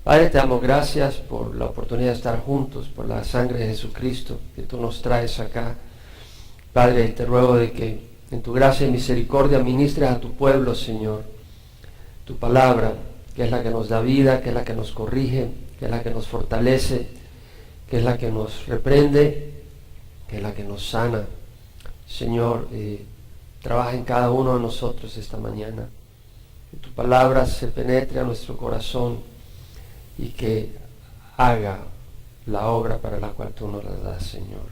Padre, te damos gracias por la oportunidad de estar juntos, por la sangre de Jesucristo que tú nos traes acá. Padre, te ruego de que en tu gracia y misericordia ministres a tu pueblo, Señor, tu palabra, que es la que nos da vida, que es la que nos corrige, que es la que nos fortalece, que es la que nos reprende, que es la que nos sana. Señor, trabaja en cada uno de nosotros esta mañana. Que tu palabra se penetre a nuestro corazón y que haga la obra para la cual tú nos la das, Señor.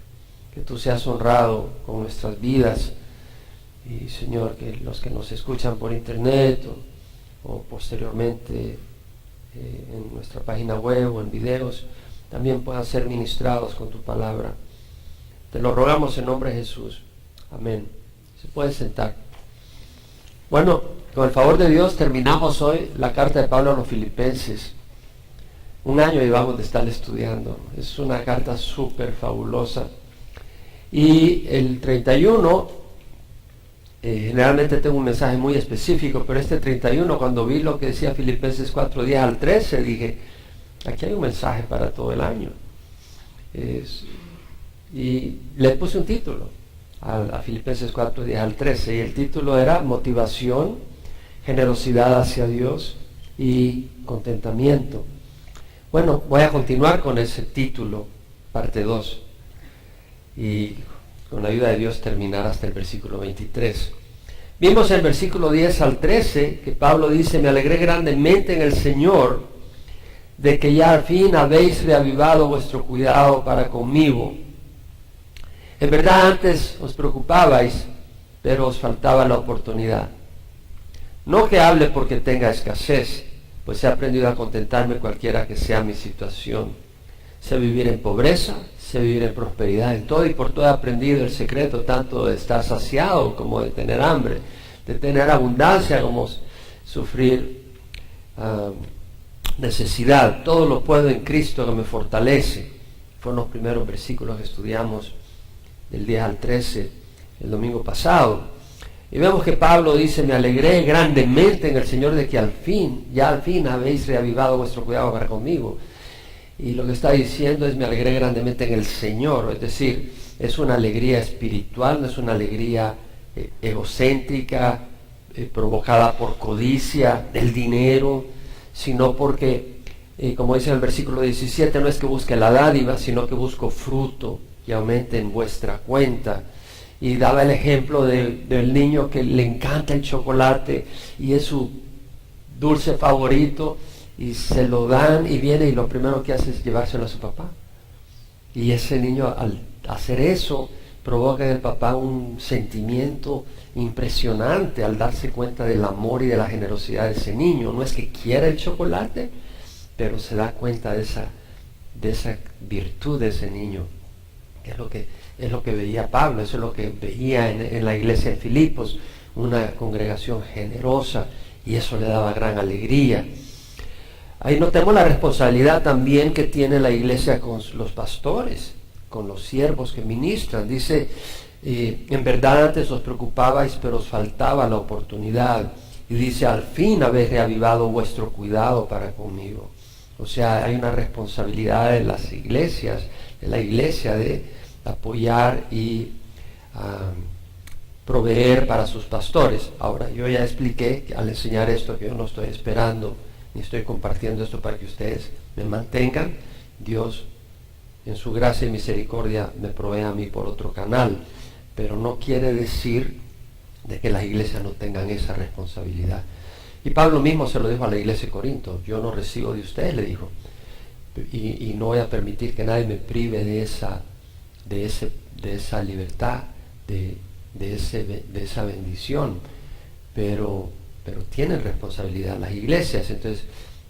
Que tú seas honrado con nuestras vidas y, Señor, que los que nos escuchan por internet o posteriormente en nuestra página web o en videos también puedan ser ministrados con tu palabra. Te lo rogamos en nombre de Jesús. Amén. Se puede sentar. Bueno, con el favor de Dios terminamos hoy la carta de Pablo a los Filipenses. Un año llevamos de estar estudiando. Es una carta súper fabulosa. Y el 31, generalmente tengo un mensaje muy específico, pero este 31, cuando vi lo que decía Filipenses 4, 10 al 13, dije, aquí hay un mensaje para todo el año. Y le puse un título a Filipenses 4, 10 al 13, y el título era Motivación, generosidad hacia Dios y contentamiento. Bueno, voy a continuar con ese título, parte 2, y con la ayuda de Dios terminar hasta el versículo 23. Vimos en el versículo 10 al 13 que Pablo dice, me alegré grandemente en el Señor de que ya al fin habéis reavivado vuestro cuidado para conmigo. En verdad antes os preocupabais, pero os faltaba la oportunidad. No que hable porque tenga escasez, pues he aprendido a contentarme cualquiera que sea mi situación. Sé vivir en pobreza, sé vivir en prosperidad, en todo y por todo he aprendido el secreto tanto de estar saciado como de tener hambre, de tener abundancia como sufrir necesidad. Todo lo puedo en Cristo que me fortalece. Fueron los primeros versículos que estudiamos del 10 al 13 el domingo pasado. Y vemos que Pablo dice, me alegré grandemente en el Señor de que ya al fin habéis reavivado vuestro cuidado para conmigo. Y lo que está diciendo es, me alegré grandemente en el Señor. Es decir, es una alegría espiritual, no es una alegría egocéntrica, provocada por codicia del dinero, sino porque, como dice en el versículo 17, no es que busque la dádiva, sino que busco fruto que aumente en vuestra cuenta. Y daba el ejemplo del niño que le encanta el chocolate y es su dulce favorito y se lo dan y viene y lo primero que hace es llevárselo a su papá. Y ese niño al hacer eso provoca en el papá un sentimiento impresionante al darse cuenta del amor y de la generosidad de ese niño. No es que quiera el chocolate, pero se da cuenta de esa virtud de ese niño, que es lo que veía Pablo, eso es lo que veía en la iglesia de Filipos, una congregación generosa, y eso le daba gran alegría. Ahí notemos la responsabilidad también que tiene la iglesia con los pastores, con los siervos que ministran. Dice, en verdad antes os preocupabais, pero os faltaba la oportunidad. Y dice, al fin habéis reavivado vuestro cuidado para conmigo. O sea, hay una responsabilidad de las iglesias, de la iglesia, de apoyar y proveer para sus pastores. Ahora, yo ya expliqué al enseñar esto que yo no estoy esperando ni estoy compartiendo esto para que ustedes me mantengan. Dios en su gracia y misericordia me provee a mí por otro canal, pero no quiere decir de que las iglesias no tengan esa responsabilidad. Y Pablo mismo se lo dijo a la iglesia de Corinto, yo no recibo de ustedes, le dijo, y no voy a permitir que nadie me prive de esa libertad, de esa bendición, pero tienen responsabilidad las iglesias. Entonces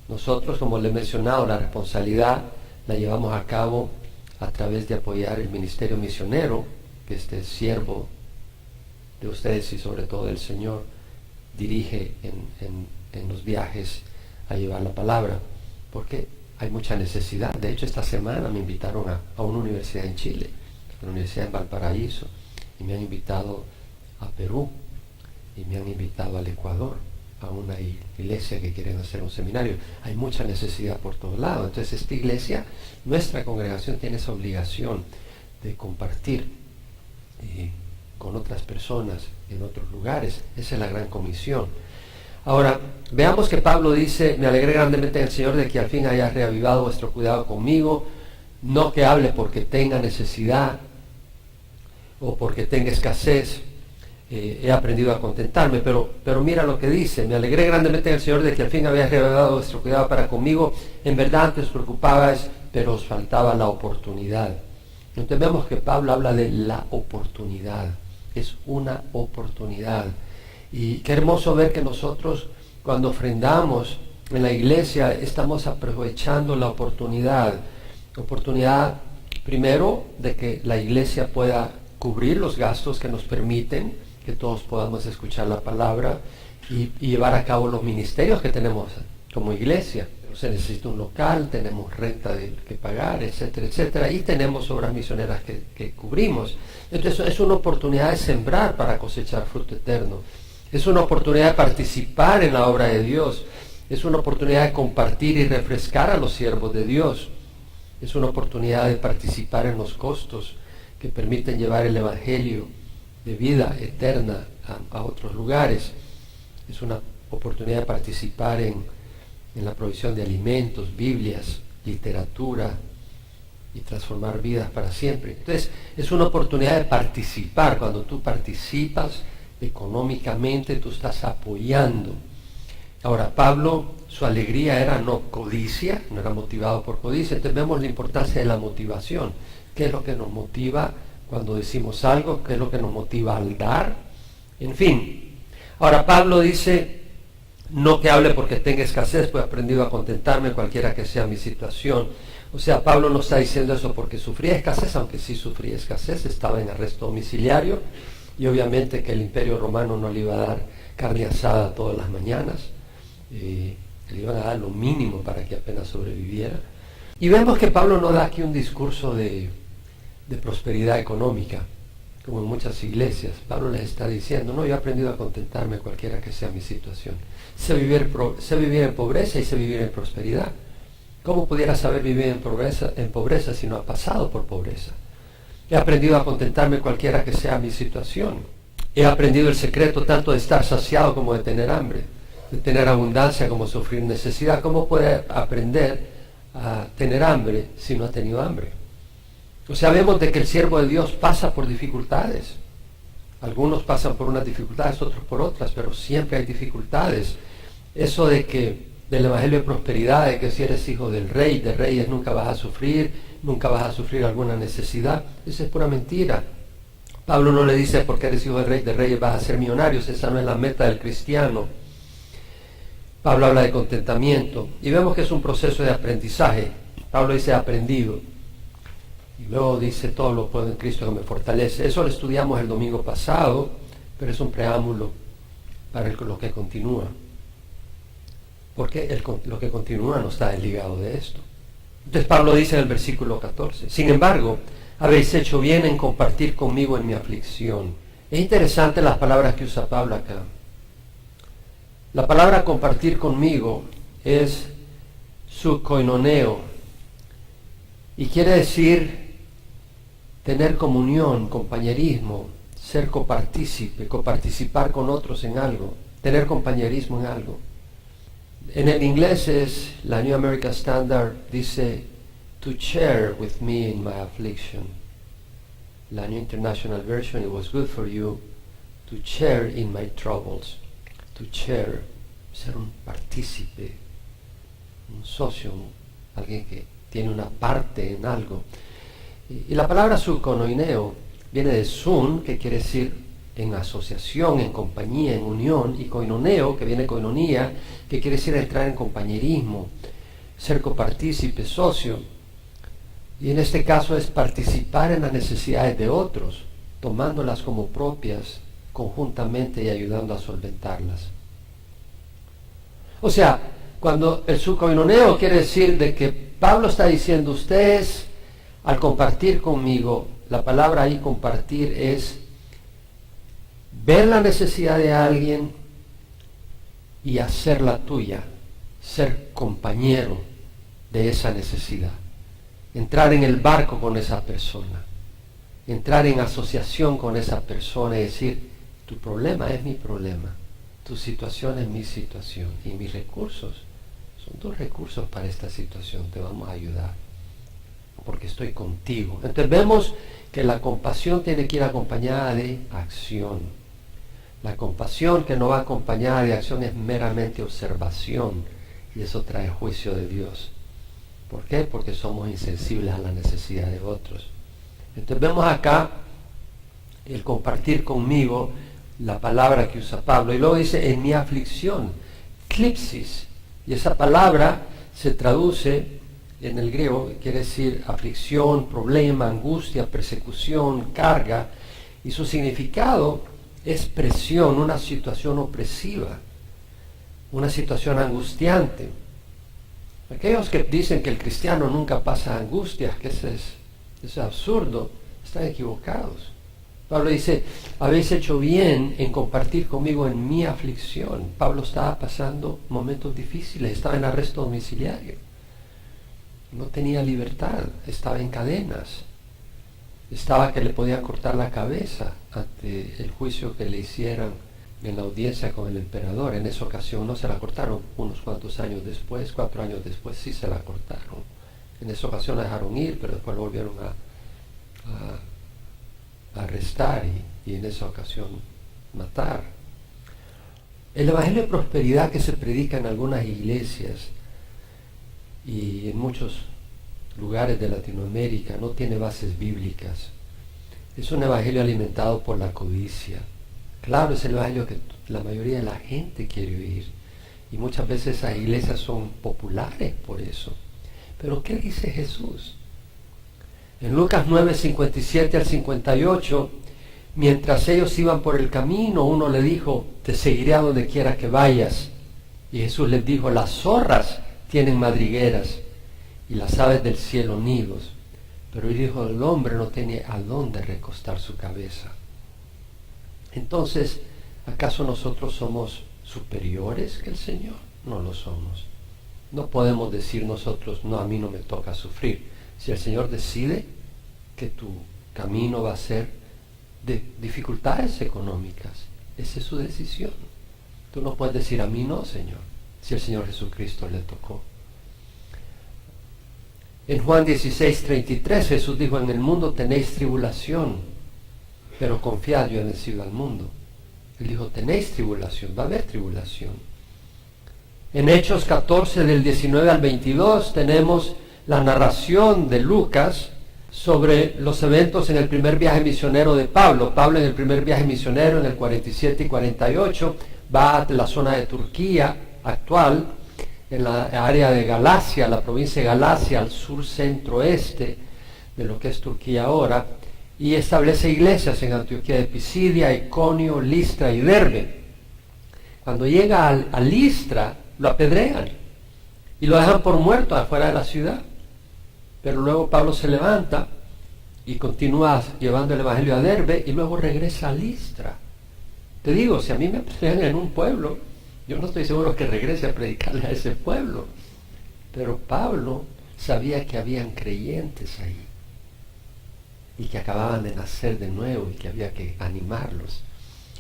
nosotros, como le he mencionado, la responsabilidad la llevamos a cabo a través de apoyar el ministerio misionero, que este siervo de ustedes y sobre todo del Señor dirige en los viajes a llevar la palabra, porque hay mucha necesidad. De hecho, esta semana me invitaron a una universidad en Chile, a la Universidad en Valparaíso, y me han invitado a Perú, y me han invitado al Ecuador a una iglesia que quieren hacer un seminario. Hay mucha necesidad por todos lados. Entonces esta iglesia, nuestra congregación, tiene esa obligación de compartir con otras personas en otros lugares. Esa es la gran comisión. Ahora, veamos que Pablo dice: me alegré grandemente en el Señor de que al fin hayas reavivado vuestro cuidado conmigo, no que hable porque tenga necesidad o porque tenga escasez. He aprendido a contentarme, pero mira lo que dice: me alegré grandemente en el Señor de que al fin habías reavivado vuestro cuidado para conmigo. En verdad antes os preocupabais, pero os faltaba la oportunidad. Entonces vemos que Pablo habla de la oportunidad. Es una oportunidad. Y qué hermoso ver que nosotros, cuando ofrendamos en la iglesia, estamos aprovechando la oportunidad. Oportunidad, primero, de que la iglesia pueda cubrir los gastos que nos permiten que todos podamos escuchar la palabra y llevar a cabo los ministerios que tenemos como iglesia. Se necesita un local, tenemos renta que pagar, etcétera, etcétera, y tenemos obras misioneras que cubrimos. Entonces es una oportunidad de sembrar para cosechar fruto eterno. Es una oportunidad de participar en la obra de Dios. Es una oportunidad de compartir y refrescar a los siervos de Dios. Es una oportunidad de participar en los costos que permiten llevar el evangelio de vida eterna a otros lugares. Es una oportunidad de participar en la provisión de alimentos, Biblias, literatura y transformar vidas para siempre. Entonces, es una oportunidad de participar. Cuando tú participas económicamente, tú estás apoyando. Ahora, Pablo, su alegría era no codicia, no era motivado por codicia. Entonces vemos la importancia de la motivación. ¿Qué es lo que nos motiva cuando decimos algo? ¿Qué es lo que nos motiva al dar? En fin. Ahora Pablo dice: no que hable porque tenga escasez, pues he aprendido a contentarme cualquiera que sea mi situación. O sea, Pablo no está diciendo eso porque sufría escasez, aunque sí sufría escasez, estaba en arresto domiciliario, y obviamente que el Imperio Romano no le iba a dar carne asada todas las mañanas, le iban a dar lo mínimo para que apenas sobreviviera. Y vemos que Pablo no da aquí un discurso de prosperidad económica, como en muchas iglesias. Pablo les está diciendo: no, yo he aprendido a contentarme cualquiera que sea mi situación. Sé vivir en pobreza y sé vivir en prosperidad. ¿Cómo pudiera saber vivir en pobreza si no ha pasado por pobreza? He aprendido a contentarme cualquiera que sea mi situación. He aprendido el secreto tanto de estar saciado como de tener hambre, de tener abundancia como sufrir necesidad. ¿Cómo puede aprender a tener hambre si no ha tenido hambre? O sea, vemos de que el siervo de Dios pasa por dificultades. Algunos pasan por unas dificultades, otros por otras, pero siempre hay dificultades. Eso de que del evangelio de prosperidad, de que si eres hijo del rey, de reyes nunca vas a sufrir alguna necesidad, esa es pura mentira. Pablo no le dice: porque eres hijo del rey, de reyes vas a ser millonarios. Esa no es la meta del cristiano. Pablo habla de contentamiento y vemos que es un proceso de aprendizaje. Pablo dice: aprendido. Y luego dice: todo lo puedo en Cristo que me fortalece. Eso lo estudiamos el domingo pasado, pero es un preámbulo para lo que continúa. Porque lo que continúa no está desligado de esto. Entonces Pablo dice en el versículo 14: sin embargo, habéis hecho bien en compartir conmigo en mi aflicción. Es interesante las palabras que usa Pablo acá. La palabra compartir conmigo es sukoinoneo, y quiere decir tener comunión, compañerismo, ser copartícipe, coparticipar con otros en algo, tener compañerismo en algo. En el inglés la New American Standard dice to share with me in my affliction. La New International Version: it was good for you to share in my troubles. To share, ser un partícipe, un socio, alguien que tiene una parte en algo. Y la palabra sukoinoneo viene de sun, que quiere decir en asociación, en compañía, en unión, y koinoneo, que viene koinonía, que quiere decir entrar en compañerismo, ser copartícipe, socio. Y en este caso es participar en las necesidades de otros, tomándolas como propias conjuntamente y ayudando a solventarlas. O sea, cuando el sukoinoneo quiere decir de que Pablo está diciendo: ustedes, al compartir conmigo, la palabra ahí compartir es ver la necesidad de alguien y hacerla tuya, ser compañero de esa necesidad, entrar en el barco con esa persona, entrar en asociación con esa persona y decir, tu problema es mi problema, tu situación es mi situación y mis recursos son tus recursos para esta situación, te vamos a ayudar porque estoy contigo. Entonces vemos que la compasión tiene que ir acompañada de acción. La compasión que no va acompañada de acción es meramente observación y eso trae juicio de Dios. ¿Por qué? Porque somos insensibles a la necesidad de otros. Entonces vemos acá el compartir conmigo la palabra que usa Pablo y luego dice en mi aflicción, clipsis, y esa palabra se traduce en el griego, quiere decir aflicción, problema, angustia, persecución, carga, y su significado es presión, una situación opresiva, una situación angustiante. Aquellos que dicen que el cristiano nunca pasa angustias, que eso es absurdo, están equivocados. Pablo dice, habéis hecho bien en compartir conmigo en mi aflicción. Pablo estaba pasando momentos difíciles, estaba en arresto domiciliario. No tenía libertad, estaba en cadenas. Estaba que le podían cortar la cabeza ante el juicio que le hicieran en la audiencia con el emperador. En esa ocasión no se la cortaron, unos cuantos años después, 4 años después sí se la cortaron. En esa ocasión la dejaron ir, pero después lo volvieron a arrestar y en esa ocasión matar. El evangelio de prosperidad que se predica en algunas iglesias y en muchos lugares de Latinoamérica no tiene bases bíblicas. Es un evangelio alimentado por la codicia. Claro, es el evangelio que la mayoría de la gente quiere oír y muchas veces esas iglesias son populares por eso. Pero ¿qué dice Jesús? En Lucas 9, 57 al 58, mientras ellos iban por el camino, uno le dijo, te seguiré a donde quiera que vayas. Y Jesús les dijo, las zorras tienen madrigueras y las aves del cielo nidos, pero el Hijo del Hombre no tiene a dónde recostar su cabeza. Entonces, ¿acaso nosotros somos superiores que el Señor? No lo somos. No podemos decir nosotros, no, a mí no me toca sufrir. Si el Señor decide que tu camino va a ser de dificultades económicas, esa es su decisión. Tú no puedes decir, a mí no, Señor, si el Señor Jesucristo le tocó. En Juan 16:33 Jesús dijo, en el mundo tenéis tribulación, pero confiad, yo he vencido al mundo. Él dijo, tenéis tribulación, va a haber tribulación. En Hechos 14 del 19 al 22 tenemos la narración de Lucas sobre los eventos en el primer viaje misionero de Pablo. Pablo en el primer viaje misionero en el 47 y 48 va a la zona de Turquía actual, en la área de Galacia, la provincia de Galacia, al sur centro-este de lo que es Turquía ahora, y establece iglesias en Antioquía de Pisidia, Iconio, Listra y Derbe. Cuando llega a Listra, lo apedrean y lo dejan por muerto afuera de la ciudad. Pero luego Pablo se levanta y continúa llevando el evangelio a Derbe y luego regresa a Listra. Te digo, si a mí me apedrean en un pueblo, yo no estoy seguro que regrese a predicarle a ese pueblo. Pero Pablo sabía que habían creyentes ahí y que acababan de nacer de nuevo y que había que animarlos.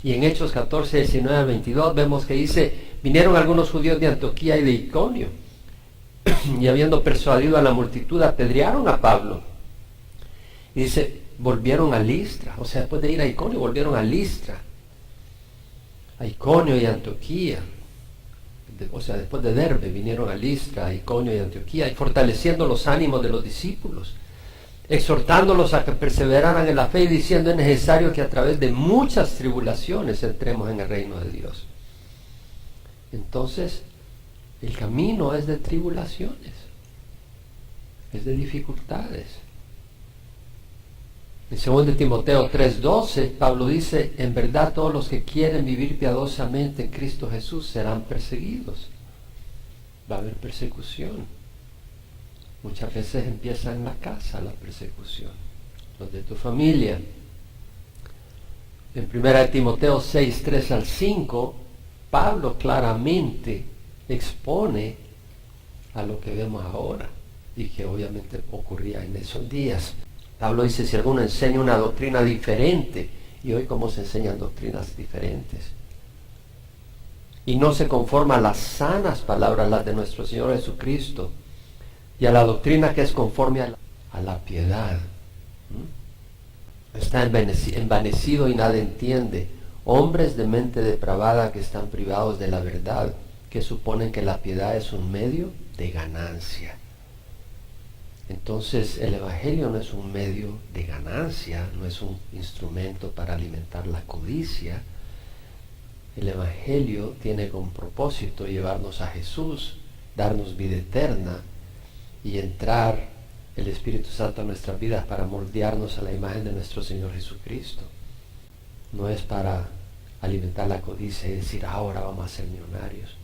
Y en Hechos 14, 19 al 22 vemos que dice, vinieron algunos judíos de Antioquía y de Iconio y habiendo persuadido a la multitud apedrearon a Pablo. Y dice, volvieron a Listra, o sea, después de ir a Iconio volvieron a Listra, a Iconio y Antioquía. O sea, después de Derbe vinieron a Listra, a Iconio y Antioquía, y fortaleciendo los ánimos de los discípulos, exhortándolos a que perseveraran en la fe y diciendo, es necesario que a través de muchas tribulaciones entremos en el reino de Dios. Entonces, el camino es de tribulaciones, es de dificultades. En 2 Timoteo 3:12, Pablo dice, en verdad todos los que quieren vivir piadosamente en Cristo Jesús serán perseguidos. Va a haber persecución. Muchas veces empieza en la casa la persecución, los de tu familia. En 1 Timoteo 6:3 al 5, Pablo claramente expone a lo que vemos ahora y que obviamente ocurría en esos días. Pablo dice, si alguno enseña una doctrina diferente, y hoy cómo se enseñan doctrinas diferentes, y no se conforma a las sanas palabras, las de nuestro Señor Jesucristo, y a la doctrina que es conforme a la piedad, está envanecido y nada entiende. Hombres de mente depravada que están privados de la verdad, que suponen que la piedad es un medio de ganancia. Entonces el Evangelio no es un medio de ganancia, no es un instrumento para alimentar la codicia. El Evangelio tiene como propósito llevarnos a Jesús, darnos vida eterna y entrar el Espíritu Santo a nuestras vidas para moldearnos a la imagen de nuestro Señor Jesucristo. No es para alimentar la codicia y decir, ahora vamos a ser millonarios.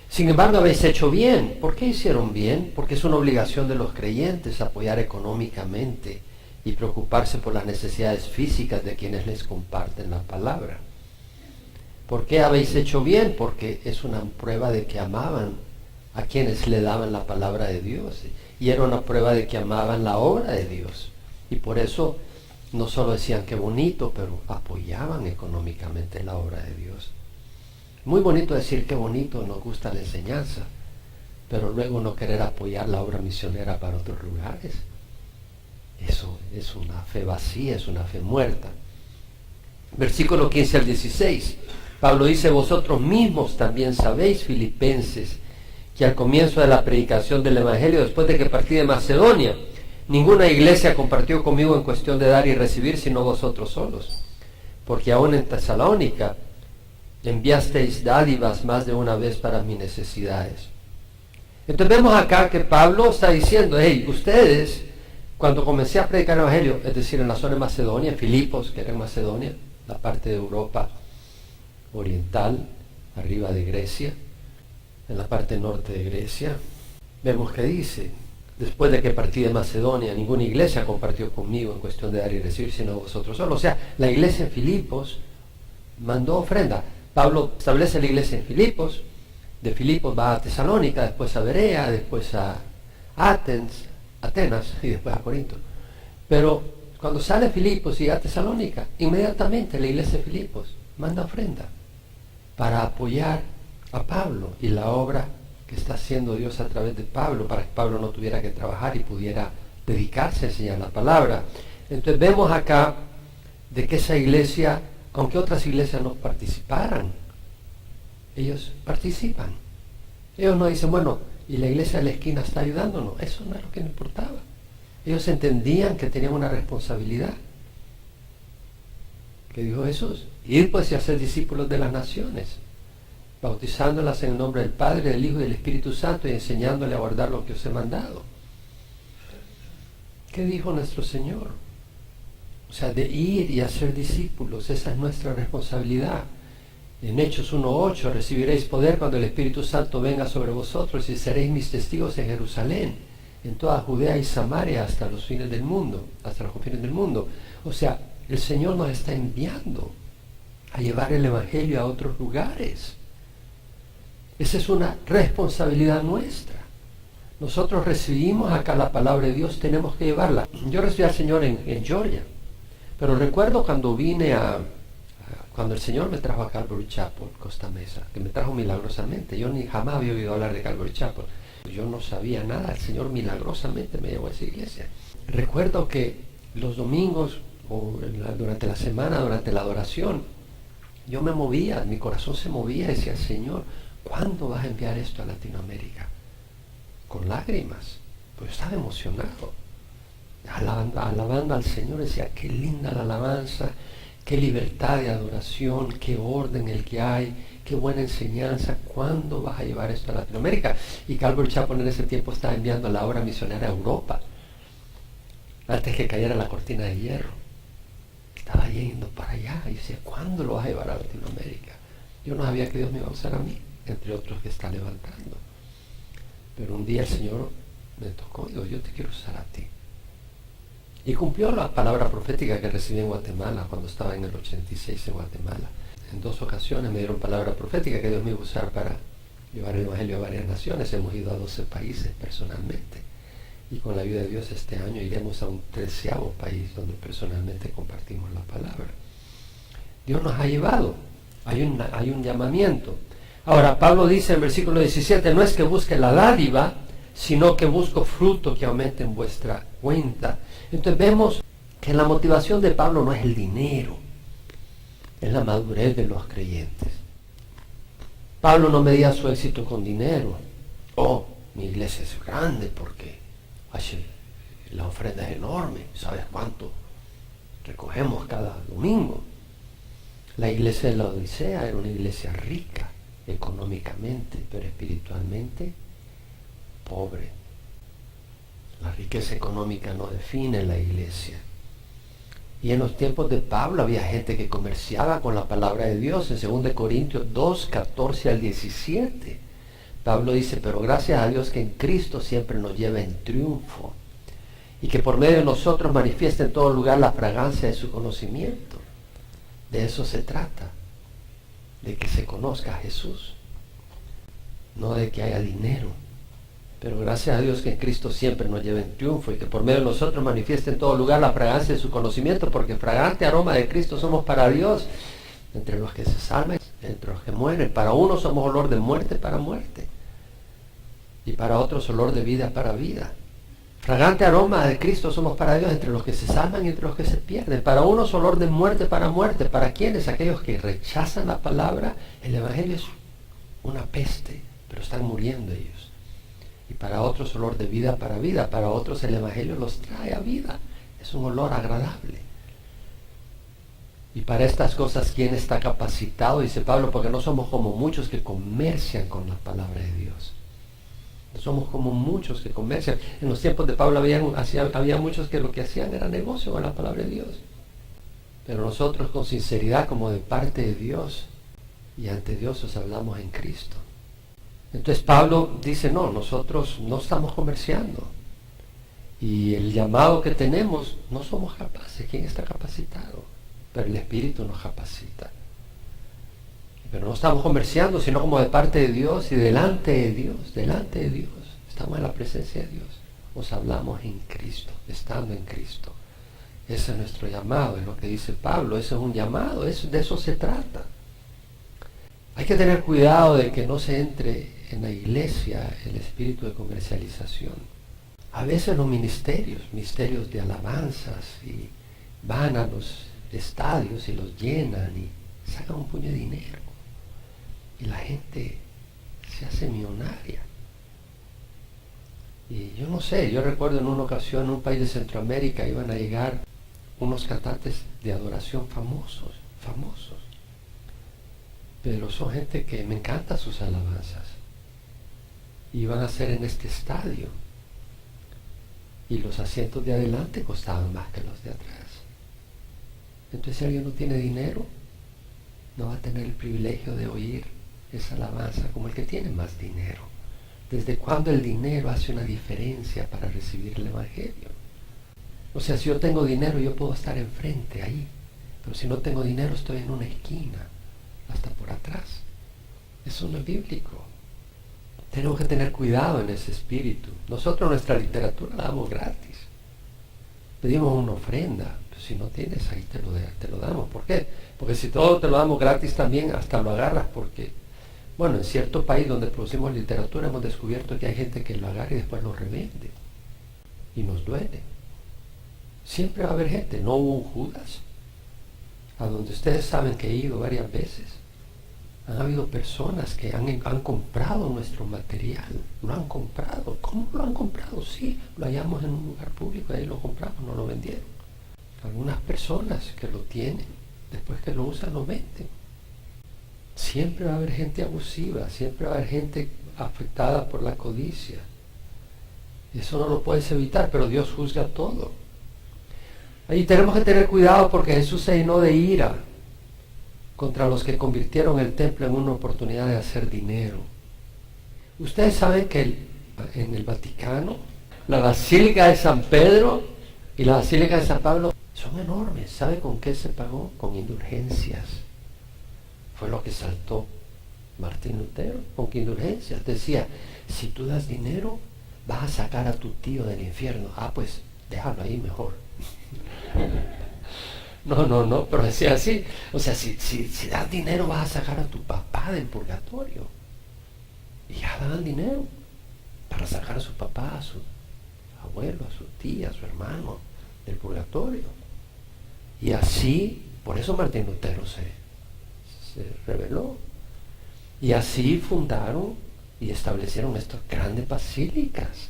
Sin embargo, habéis hecho bien. ¿Por qué hicieron bien? Porque es una obligación de los creyentes apoyar económicamente y preocuparse por las necesidades físicas de quienes les comparten la palabra. ¿Por qué habéis hecho bien? Porque es una prueba de que amaban a quienes le daban la palabra de Dios. Y era una prueba de que amaban la obra de Dios. Y por eso no solo decían qué bonito, pero apoyaban económicamente la obra de Dios. Muy bonito decir qué bonito, nos gusta la enseñanza, pero luego no querer apoyar la obra misionera para otros lugares. Eso es una fe vacía, es una fe muerta. Versículo 15 al 16. Pablo dice, vosotros mismos también sabéis, filipenses, que al comienzo de la predicación del Evangelio, después de que partí de Macedonia, ninguna iglesia compartió conmigo en cuestión de dar y recibir, sino vosotros solos. Porque aún en Tesalónica enviasteis dádivas más de una vez para mis necesidades. Entonces vemos acá que Pablo está diciendo, hey, ustedes, cuando comencé a predicar el Evangelio, es decir, en la zona de Macedonia, en Filipos, que era en Macedonia, la parte de Europa oriental, arriba de Grecia, en la parte norte de Grecia, vemos que dice, después de que partí de Macedonia, ninguna iglesia compartió conmigo en cuestión de dar y recibir, sino vosotros solos. O sea, la iglesia en Filipos mandó ofrenda. Pablo establece la iglesia en Filipos, de Filipos va a Tesalónica, después a Berea, después a Atenas y después a Corinto. Pero cuando sale Filipos y a Tesalónica, inmediatamente la iglesia de Filipos manda ofrenda para apoyar a Pablo y la obra que está haciendo Dios a través de Pablo, para que Pablo no tuviera que trabajar y pudiera dedicarse a enseñar la palabra. Entonces vemos acá de que esa iglesia, aunque otras iglesias no participaran, ellos participan. Ellos no dicen, bueno, y la iglesia de la esquina está ayudándonos. Eso no es lo que les importaba. Ellos entendían que tenían una responsabilidad. ¿Qué dijo Jesús? Ir pues y hacer discípulos de las naciones, bautizándolas en el nombre del Padre, del Hijo y del Espíritu Santo y enseñándole a guardar lo que os he mandado. ¿Qué dijo nuestro Señor? O sea, de ir y hacer discípulos, esa es nuestra responsabilidad. En Hechos 1:8, recibiréis poder cuando el Espíritu Santo venga sobre vosotros y seréis mis testigos en Jerusalén, en toda Judea y Samaria, hasta los fines del mundo, hasta los confines del mundo. O sea, el Señor nos está enviando a llevar el Evangelio a otros lugares. Esa es una responsabilidad nuestra. Nosotros recibimos acá la palabra de Dios, tenemos que llevarla. Yo recibí al Señor en Georgia, pero recuerdo cuando vine cuando el Señor me trajo a Calvary Chapel, Costa Mesa, que me trajo milagrosamente. Yo ni jamás había oído hablar de Calvary Chapel. Yo no sabía nada, el Señor milagrosamente me llevó a esa iglesia. Recuerdo que los domingos, o durante la semana, durante la adoración, yo me movía, mi corazón se movía y decía, Señor, ¿cuándo vas a enviar esto a Latinoamérica? Con lágrimas, pues estaba emocionado, alabando al Señor. Decía, qué linda la alabanza, qué libertad de adoración, qué orden el que hay, qué buena enseñanza. ¿Cuándo vas a llevar esto a Latinoamérica? Y Calvary Chapel en ese tiempo estaba enviando la obra misionera a Europa, antes que cayera la cortina de hierro. Estaba yendo para allá y decía, ¿cuándo lo vas a llevar a Latinoamérica? Yo no sabía que Dios me iba a usar a mí, entre otros que está levantando. Pero un día el Señor me tocó y dijo, yo te quiero usar a ti. Y cumplió la palabra profética que recibí en Guatemala, cuando estaba en el 86 en Guatemala. en 2 ocasiones me dieron palabra profética que Dios me iba a usar para llevar el Evangelio a varias naciones. Hemos ido a 12 países personalmente. Y con la ayuda de Dios este año iremos a un 13º país donde personalmente compartimos la palabra. Dios nos ha llevado. Hay un llamamiento. Ahora, Pablo dice en versículo 17, no es que busque la dádiva, sino que busco fruto que aumente en vuestra cuenta. Entonces vemos que la motivación de Pablo no es el dinero, es la madurez de los creyentes. Pablo no medía su éxito con dinero. Oh, mi iglesia es grande porque la ofrenda es enorme. ¿Sabes cuánto recogemos cada domingo? La iglesia de la Odisea era una iglesia rica económicamente, pero espiritualmente pobre. La riqueza económica no define la iglesia. Y en los tiempos de Pablo había gente que comerciaba con la palabra de Dios. En 2 Corintios 2, 14 al 17, Pablo dice, pero gracias a Dios que en Cristo siempre nos lleva en triunfo y que por medio de nosotros manifiesta en todo lugar la fragancia de su conocimiento. De eso se trata, de que se conozca a Jesús, no de que haya dinero. Pero gracias a Dios que en Cristo siempre nos lleva en triunfo y que por medio de nosotros manifiesta en todo lugar la fragancia de su conocimiento, porque el fragante aroma de Cristo somos para Dios, entre los que se salvan, entre los que mueren. Para unos somos olor de muerte para muerte y para otros olor de vida para vida. Fragante aroma de Cristo somos para Dios, entre los que se salvan y entre los que se pierden. Para unos olor de muerte para muerte. ¿Para quiénes? Aquellos que rechazan la palabra. El Evangelio es una peste, pero están muriendo ellos. Y para otros olor de vida para vida. Para otros el Evangelio los trae a vida. Es un olor agradable. Y para estas cosas, ¿quién está capacitado? Dice Pablo, porque no somos como muchos que comercian con la palabra de Dios. No somos como muchos que comercian. En los tiempos de Pablo había muchos que lo que hacían era negocio con la palabra de Dios. Pero nosotros con sinceridad, como de parte de Dios, y ante Dios os hablamos en Cristo. Entonces Pablo dice, no, nosotros no estamos comerciando. Y el llamado que tenemos, no somos capaces. ¿Quién está capacitado? Pero el Espíritu nos capacita. Pero no estamos comerciando, sino como de parte de Dios y delante de Dios. Estamos en la presencia de Dios. Os hablamos en Cristo, estando en Cristo. Ese es nuestro llamado, es lo que dice Pablo. Ese es un llamado, de eso se trata. Hay que tener cuidado de que no se entre en la iglesia el espíritu de comercialización. A veces los ministerios de alabanzas, y van a los estadios y los llenan y sacan un puño de dinero. Y la gente se hace millonaria. Y yo no sé, yo recuerdo en una ocasión en un país de Centroamérica iban a llegar unos cantantes de adoración famosos. Pero son gente que me encanta sus alabanzas. Y iban a ser en este estadio. Y los asientos de adelante costaban más que los de atrás. Entonces si alguien no tiene dinero, no va a tener el privilegio de oír esa alabanza como el que tiene más dinero. ¿Desde cuándo el dinero hace una diferencia para recibir el Evangelio? O sea, si yo tengo dinero, yo puedo estar enfrente ahí. Pero si no tengo dinero, estoy en una esquina, hasta por atrás. Eso no es bíblico. Tenemos que tener cuidado en ese espíritu. Nosotros nuestra literatura la damos gratis. Pedimos una ofrenda. Pero si no tienes, ahí te lo damos. ¿Por qué? Porque si todo te lo damos gratis también, hasta lo agarras porque... Bueno, en cierto país donde producimos literatura hemos descubierto que hay gente que lo agarra y después lo revende. Y nos duele. Siempre va a haber gente. No hubo un Judas. A donde ustedes saben que he ido varias veces. Han habido personas que han comprado nuestro material. Lo han comprado. ¿Cómo lo han comprado? Sí, lo hallamos en un lugar público y ahí lo compramos, no lo vendieron. Algunas personas que lo tienen, después que lo usan, lo venden. Siempre va a haber gente abusiva, siempre va a haber gente afectada por la codicia. Eso no lo puedes evitar, pero Dios juzga todo. Y tenemos que tener cuidado porque Jesús se llenó de ira contra los que convirtieron el templo en una oportunidad de hacer dinero. Ustedes saben que en el Vaticano, la Basílica de San Pedro y la Basílica de San Pablo son enormes. ¿Sabe con qué se pagó? Con indulgencias. Fue lo que saltó Martín Lutero. ¿Con qué indulgencias? Decía, si tú das dinero, vas a sacar a tu tío del infierno. Ah, pues déjalo ahí mejor. No, pero decía así. O sea, si das dinero, vas a sacar a tu papá del purgatorio. Y ya daban dinero para sacar a su papá, a su abuelo, a su tía, a su hermano del purgatorio. Y así, por eso Martín Lutero se rebeló. Y así fundaron y establecieron estas grandes basílicas.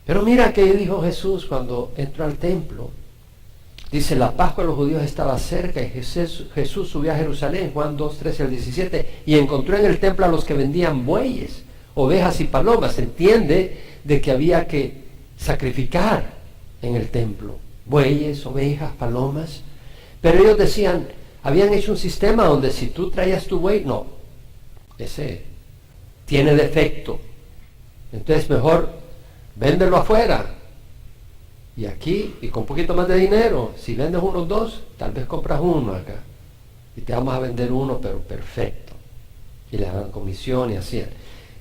Pero mira que dijo Jesús cuando entró al templo. Dice, la Pascua de los judíos estaba cerca y Jesús subió a Jerusalén, Juan 2, 13 al 17, y encontró en el templo a los que vendían bueyes, ovejas y palomas. Entiende de que había que sacrificar en el templo bueyes, ovejas, palomas. Pero ellos decían, habían hecho un sistema donde si tú traías tu buey, no, ese tiene defecto. Entonces mejor véndelo afuera. Y aquí, y con un poquito más de dinero, si vendes unos dos, tal vez compras uno acá. Y te vamos a vender uno, pero perfecto. Y le daban comisión y hacían.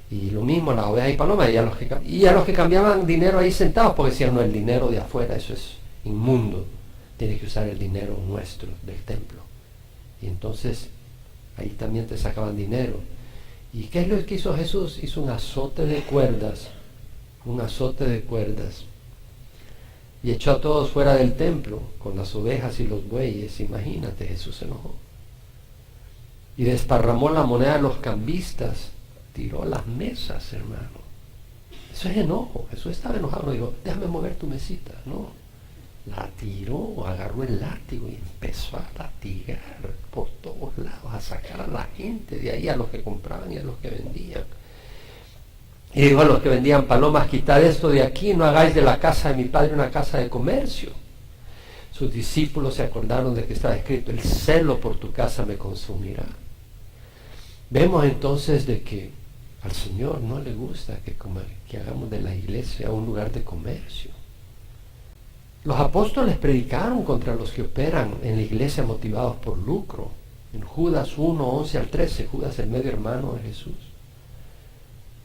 Y lo mismo las ovejas y palomas. Y a los que cambiaban dinero ahí sentados, porque decían, no, el dinero de afuera, eso es inmundo. Tienes que usar el dinero nuestro del templo. Y entonces, ahí también te sacaban dinero. ¿Y qué es lo que hizo Jesús? Hizo un azote de cuerdas. Un azote de cuerdas. Y echó a todos fuera del templo con las ovejas y los bueyes. Imagínate, Jesús se enojó. Y desparramó la moneda de los cambistas. Tiró las mesas, hermano. Eso es enojo. Jesús estaba enojado. No dijo, déjame mover tu mesita. No. La tiró, agarró el látigo y empezó a latigar por todos lados, a sacar a la gente de ahí, a los que compraban y a los que vendían. Y dijo a los que vendían palomas, quitad esto de aquí, no hagáis de la casa de mi padre una casa de comercio. Sus discípulos se acordaron de que estaba escrito, el celo por tu casa me consumirá. Vemos entonces de que al Señor no le gusta que hagamos de la iglesia un lugar de comercio. Los apóstoles predicaron contra los que operan en la iglesia motivados por lucro. En Judas 1, 11 al 13, Judas el medio hermano de Jesús.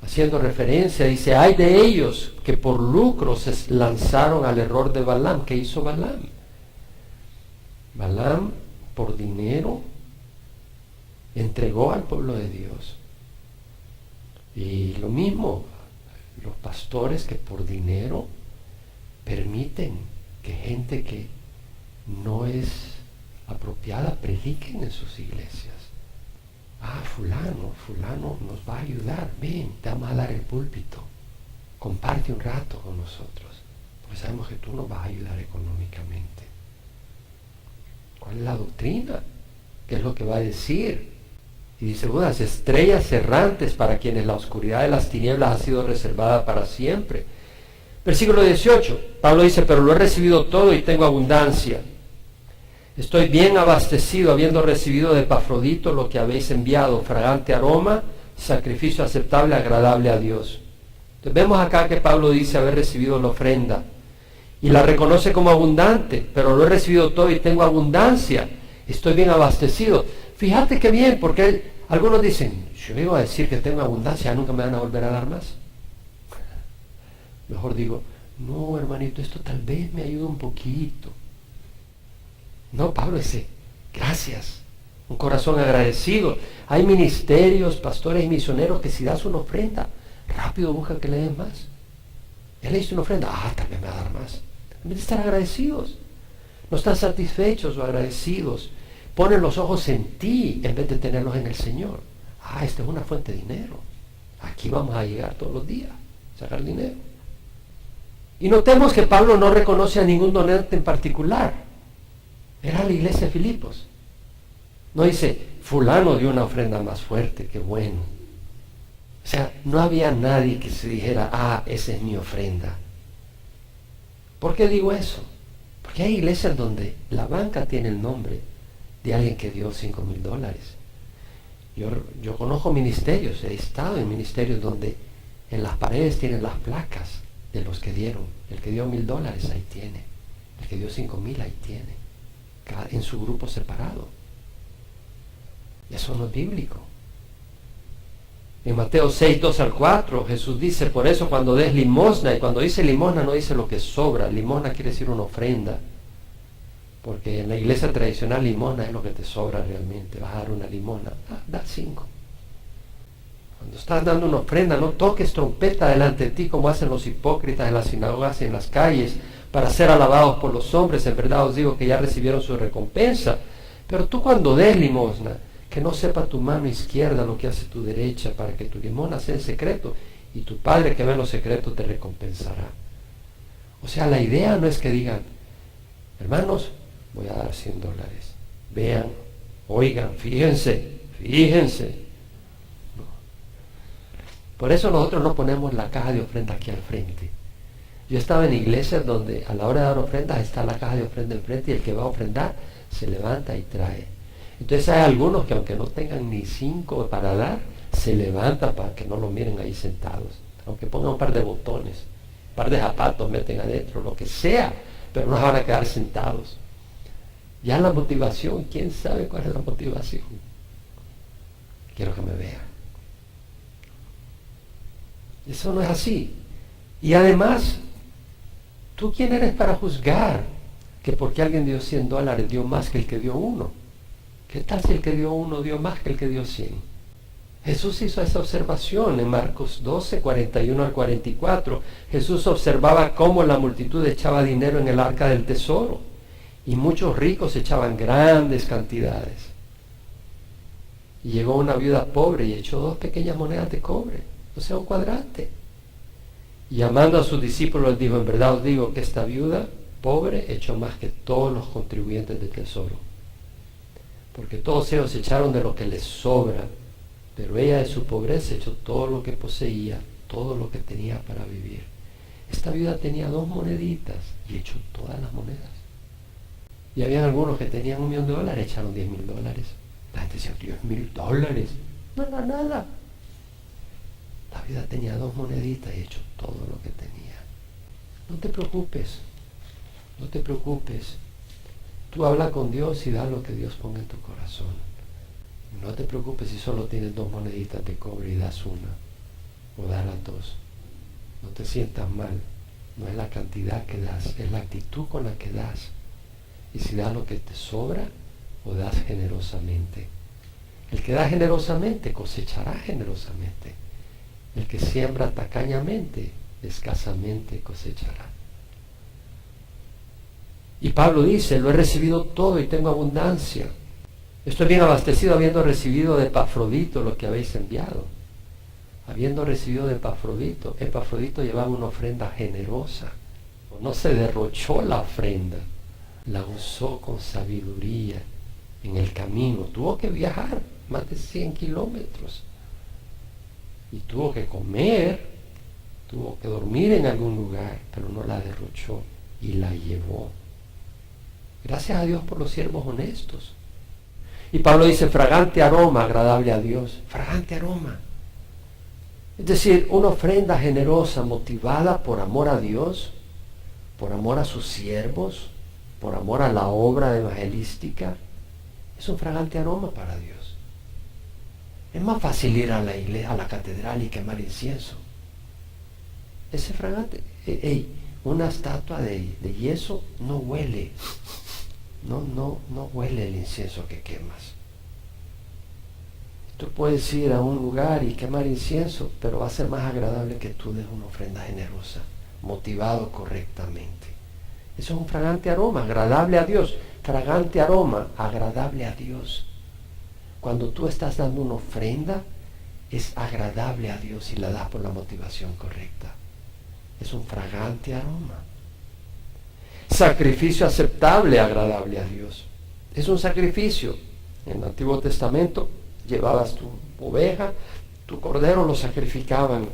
Haciendo referencia, dice, hay de ellos que por lucro se lanzaron al error de Balaam. ¿Qué hizo Balaam? Balaam, por dinero, entregó al pueblo de Dios. Y lo mismo, los pastores que por dinero permiten que gente que no es apropiada prediquen en sus iglesias. Ah, fulano nos va a ayudar, ven, te vamos a dar el púlpito, comparte un rato con nosotros, porque sabemos que tú nos vas a ayudar económicamente. ¿Cuál es la doctrina? ¿Qué es lo que va a decir? Y dice, unas estrellas errantes para quienes la oscuridad de las tinieblas ha sido reservada para siempre. Versículo 18, Pablo dice, pero lo he recibido todo y tengo abundancia. Estoy bien abastecido, habiendo recibido de Epafrodito lo que habéis enviado, fragante aroma, sacrificio aceptable, agradable a Dios. Entonces vemos acá que Pablo dice haber recibido la ofrenda y la reconoce como abundante, pero lo he recibido todo y tengo abundancia, estoy bien abastecido. Fíjate qué bien, porque algunos dicen, yo iba a decir que tengo abundancia, nunca me van a volver a dar más. Mejor digo, no hermanito, esto tal vez me ayude un poquito. No, Pablo dice, gracias, un corazón agradecido. Hay ministerios, pastores y misioneros que si das una ofrenda, rápido buscan que le den más. ¿Ya le diste una ofrenda? Ah, tal vez me va a dar más. En vez de estar agradecidos, no están satisfechos o agradecidos. Ponen los ojos en ti en vez de tenerlos en el Señor. Ah, esta es una fuente de dinero. Aquí vamos a llegar todos los días, sacar dinero. Y notemos que Pablo no reconoce a ningún donante en particular. Era la iglesia de Filipos. No dice, fulano dio una ofrenda más fuerte, qué bueno. O sea, no había nadie que se dijera, ah, esa es mi ofrenda. ¿Por qué digo eso? Porque hay iglesias donde la banca tiene el nombre de alguien que dio $5,000. Yo conozco ministerios, he estado en ministerios donde en las paredes tienen las placas de los que dieron. El que dio $1,000 ahí tiene. El que dio 5,000 ahí tiene. En su grupo separado. Eso no es bíblico. En Mateo 6, 2 al 4, Jesús dice, por eso cuando des limosna, y cuando dice limosna no dice lo que sobra, limosna quiere decir una ofrenda, porque en la iglesia tradicional limosna es lo que te sobra realmente. Vas a dar una limosna, da 5. Cuando estás dando una ofrenda, no toques trompeta delante de ti como hacen los hipócritas en las sinagogas y en las calles, para ser alabados por los hombres. En verdad os digo que ya recibieron su recompensa. Pero tú cuando des limosna, que no sepa tu mano izquierda lo que hace tu derecha, para que tu limosna sea en secreto, y tu Padre que ve en lo secreto te recompensará. O sea, la idea no es que digan, hermanos, voy a dar $100. Vean, oigan, fíjense. No. Por eso nosotros no ponemos la caja de ofrenda aquí al frente. Yo estaba en iglesias donde a la hora de dar ofrendas está la caja de ofrenda enfrente y el que va a ofrendar se levanta y trae. Entonces hay algunos que aunque no tengan ni 5 para dar, se levantan para que no lo miren ahí sentados. Aunque pongan un par de botones, un par de zapatos meten adentro, lo que sea, pero no van a quedar sentados. Ya la motivación, ¿quién sabe cuál es la motivación? Quiero que me vean. Eso no es así. Y además, ¿tú quién eres para juzgar que porque alguien dio $100 dio más que el que dio 1? ¿Qué tal si el que dio 1 dio más que el que dio 100? Jesús hizo esa observación en Marcos 12, 41 al 44. Jesús observaba cómo la multitud echaba dinero en el arca del tesoro y muchos ricos echaban grandes cantidades. Y llegó una viuda pobre y echó 2 pequeñas monedas de cobre, o sea, un cuadrante. Y llamando a sus discípulos, les dijo, en verdad os digo que esta viuda pobre echó más que todos los contribuyentes del tesoro. Porque todos ellos echaron de lo que les sobra, pero ella de su pobreza echó todo lo que poseía, todo lo que tenía para vivir. Esta viuda tenía 2 moneditas y echó todas las monedas. Y habían algunos que tenían $1,000,000, echaron $10,000. La gente decía, $10,000, no era nada. La viuda tenía 2 moneditas y echó todo lo que tenía. No te preocupes, no te preocupes. Tú habla con Dios y da lo que Dios ponga en tu corazón. No te preocupes si solo tienes 2 moneditas de cobre y das una, o das las 2. No te sientas mal. No es la cantidad que das, es la actitud con la que das. Y si das lo que te sobra, o das generosamente. El que da generosamente cosechará generosamente. El que siembra tacañamente, escasamente cosechará. Y Pablo dice, lo he recibido todo y tengo abundancia. Estoy bien abastecido habiendo recibido de Epafrodito lo que habéis enviado. Habiendo recibido de Epafrodito, Epafrodito llevaba una ofrenda generosa. No se derrochó la ofrenda, la usó con sabiduría en el camino. Tuvo que viajar más de 100 kilómetros. Y tuvo que comer, tuvo que dormir en algún lugar, pero no la derrochó y la llevó. Gracias a Dios por los siervos honestos. Y Pablo dice, fragante aroma, agradable a Dios. Fragante aroma. Es decir, una ofrenda generosa, motivada por amor a Dios, por amor a sus siervos, por amor a la obra evangelística, es un fragante aroma para Dios. Es más fácil ir a la iglesia, a la catedral y quemar incienso. Ese fragante, una estatua de yeso no huele. No huele el incienso que quemas. Tú puedes ir a un lugar y quemar incienso, pero va a ser más agradable que tú des una ofrenda generosa, motivado correctamente. Eso es un fragante aroma, agradable a Dios. Fragante aroma, agradable a Dios. Cuando tú estás dando una ofrenda, es agradable a Dios y la das por la motivación correcta. Es un fragante aroma. Sacrificio aceptable, agradable a Dios. Es un sacrificio. En el Antiguo Testamento llevabas tu oveja, tu cordero, lo sacrificaban.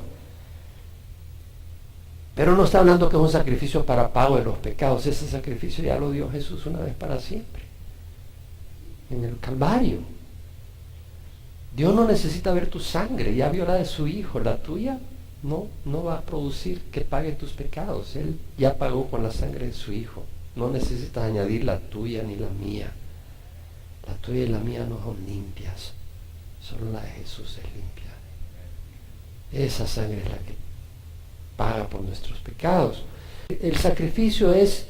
Pero no está hablando que es un sacrificio para pago de los pecados. Ese sacrificio ya lo dio Jesús una vez para siempre, en el Calvario. Dios no necesita ver tu sangre, ya vio la de su Hijo. La tuya no va a producir que pague tus pecados. Él ya pagó con la sangre de su Hijo. No necesitas añadir la tuya ni la mía. La tuya y la mía no son limpias. Solo la de Jesús es limpia. Esa sangre es la que paga por nuestros pecados. El sacrificio es,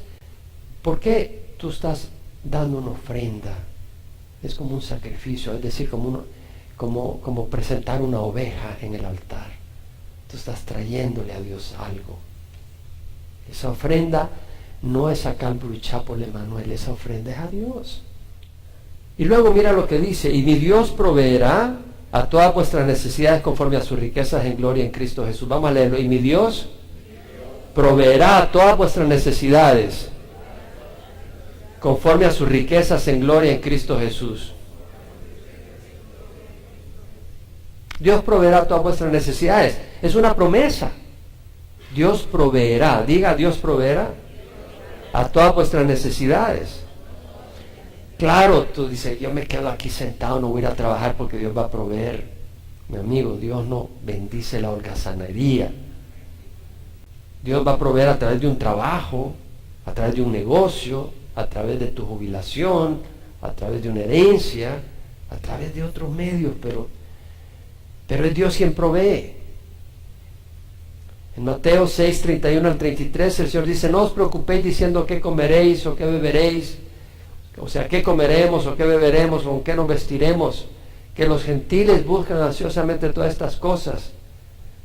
¿por qué tú estás dando una ofrenda? Es como un sacrificio, es decir, como presentar una oveja en el altar. Tú estás trayéndole a Dios algo. Esa ofrenda no es a Calvary Chapel Emanuel, esa ofrenda es a Dios. Y luego mira lo que dice: y mi Dios proveerá a todas vuestras necesidades conforme a sus riquezas en gloria en Cristo Jesús. Vamos a leerlo. Y mi Dios proveerá a todas vuestras necesidades conforme a sus riquezas en gloria en Cristo Jesús. Dios proveerá a todas vuestras necesidades. Es una promesa. Dios proveerá. Diga, Dios proveerá a todas vuestras necesidades. Claro, tú dices, yo me quedo aquí sentado, no voy a ir a trabajar porque Dios va a proveer. Mi amigo, Dios no bendice la holgazanería. Dios va a proveer a través de un trabajo, a través de un negocio, a través de tu jubilación, a través de una herencia, a través de otros medios, pero es Dios quien provee. En Mateo 6, 31 al 33, el Señor dice: no os preocupéis diciendo qué comeréis o qué beberéis, o sea, qué comeremos o qué beberemos o con qué nos vestiremos, que los gentiles buscan ansiosamente todas estas cosas,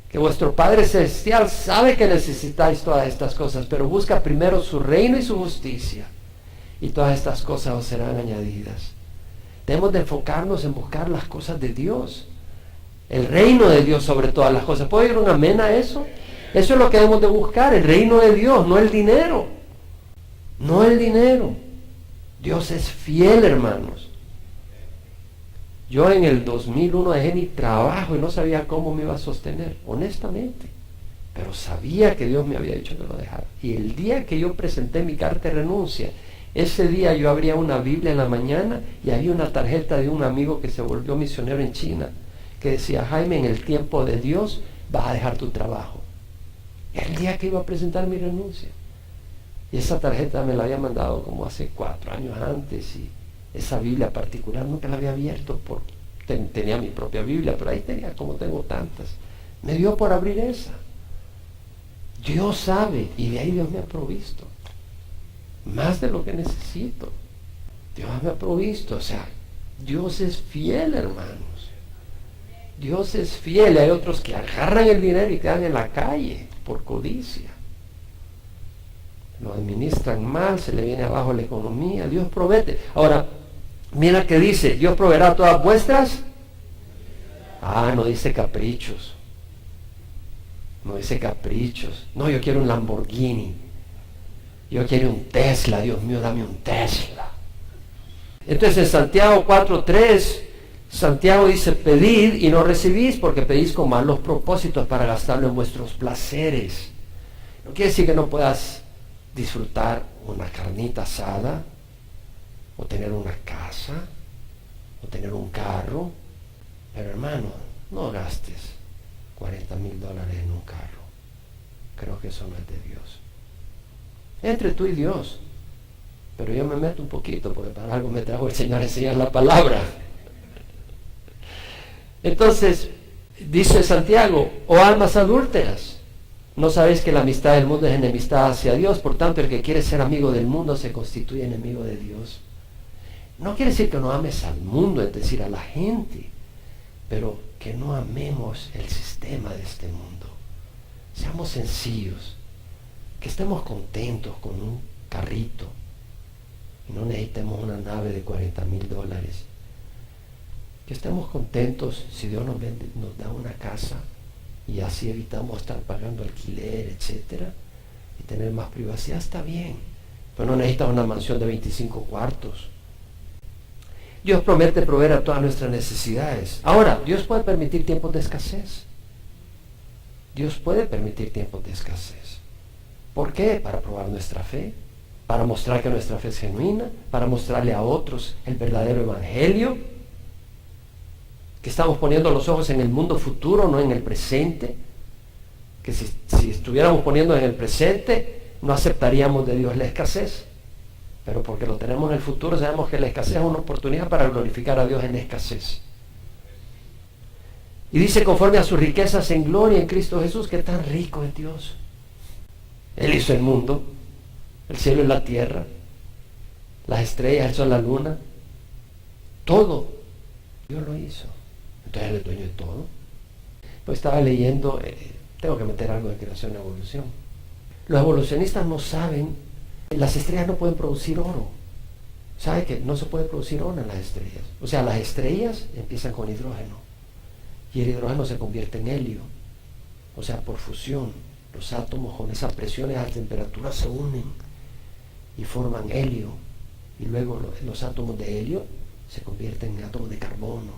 que vuestro Padre Celestial sabe que necesitáis todas estas cosas, pero busca primero su reino y su justicia, y todas estas cosas os serán añadidas. Debemos de enfocarnos en buscar las cosas de Dios, el reino de Dios sobre todas las cosas. ¿Puedo oír un amén a eso? Eso es lo que debemos de buscar, el reino de Dios, no el dinero. No el dinero. Dios es fiel, hermanos. Yo en el 2001 dejé mi trabajo y no sabía cómo me iba a sostener, honestamente. Pero sabía que Dios me había dicho que lo dejara. Y el día que yo presenté mi carta de renuncia, ese día yo abría una Biblia en la mañana y había una tarjeta de un amigo que se volvió misionero en China, que decía: Jaime, en el tiempo de Dios vas a dejar tu trabajo. El día que iba a presentar mi renuncia. Y esa tarjeta me la había mandado como hace 4 años antes, y esa Biblia particular nunca la había abierto, tenía mi propia Biblia, pero ahí tenía, como tengo tantas. Me dio por abrir esa. Dios sabe, y de ahí Dios me ha provisto. Más de lo que necesito. Dios me ha provisto, o sea, Dios es fiel, hermanos. Dios es fiel. Hay otros que agarran el dinero y quedan en la calle por codicia. Lo administran mal, se le viene abajo la economía. Dios provee. Ahora, mira que dice: Dios proveerá todas vuestras. No dice caprichos. No dice caprichos. No, yo quiero un Lamborghini. Yo quiero un Tesla. Dios mío, dame un Tesla. Entonces en Santiago 4:3, Santiago dice: pedid y no recibís, porque pedís con malos propósitos para gastarlo en vuestros placeres. No quiere decir que no puedas disfrutar una carnita asada, o tener una casa, o tener un carro, pero hermano, no gastes $40,000 en un carro. Creo que eso no es de Dios. Entre tú y Dios. Pero yo me meto un poquito, porque para algo me trajo el Señor a enseñar la palabra. Entonces, dice Santiago: oh almas adúlteras, ¿no sabéis que la amistad del mundo es enemistad hacia Dios? Por tanto, el que quiere ser amigo del mundo se constituye enemigo de Dios. No quiere decir que no ames al mundo, es decir, a la gente, pero que no amemos el sistema de este mundo. Seamos sencillos, que estemos contentos con un carrito y no necesitemos una nave de $40,000. Que estemos contentos si Dios nos da una casa, y así evitamos estar pagando alquiler, etcétera, y tener más privacidad. Está bien, pero no necesitas una mansión de 25 cuartos. Dios promete proveer a todas nuestras necesidades. Ahora, Dios puede permitir tiempos de escasez. Dios puede permitir tiempos de escasez. ¿Por qué? Para probar nuestra fe, para mostrar que nuestra fe es genuina, para mostrarle a otros el verdadero evangelio, que estamos poniendo los ojos en el mundo futuro, no en el presente, que si estuviéramos poniendo en el presente, no aceptaríamos de Dios la escasez, pero porque lo tenemos en el futuro, sabemos que la escasez es una oportunidad para glorificar a Dios en la escasez. Y dice, conforme a sus riquezas en gloria en Cristo Jesús. Qué tan rico es Dios. Él hizo el mundo, el cielo y la tierra, las estrellas, el sol, la luna, todo. Dios lo hizo. Entonces Él es dueño de todo. Pues estaba leyendo, tengo que meter algo de creación y evolución. Los evolucionistas no saben, las estrellas no pueden producir oro. ¿Sabe que no se puede producir oro en las estrellas? O sea, las estrellas empiezan con hidrógeno. Y el hidrógeno se convierte en helio. O sea, por fusión. Los átomos con esas presiones a temperatura se unen y forman helio. Y luego los átomos de helio se convierten en átomos de carbono.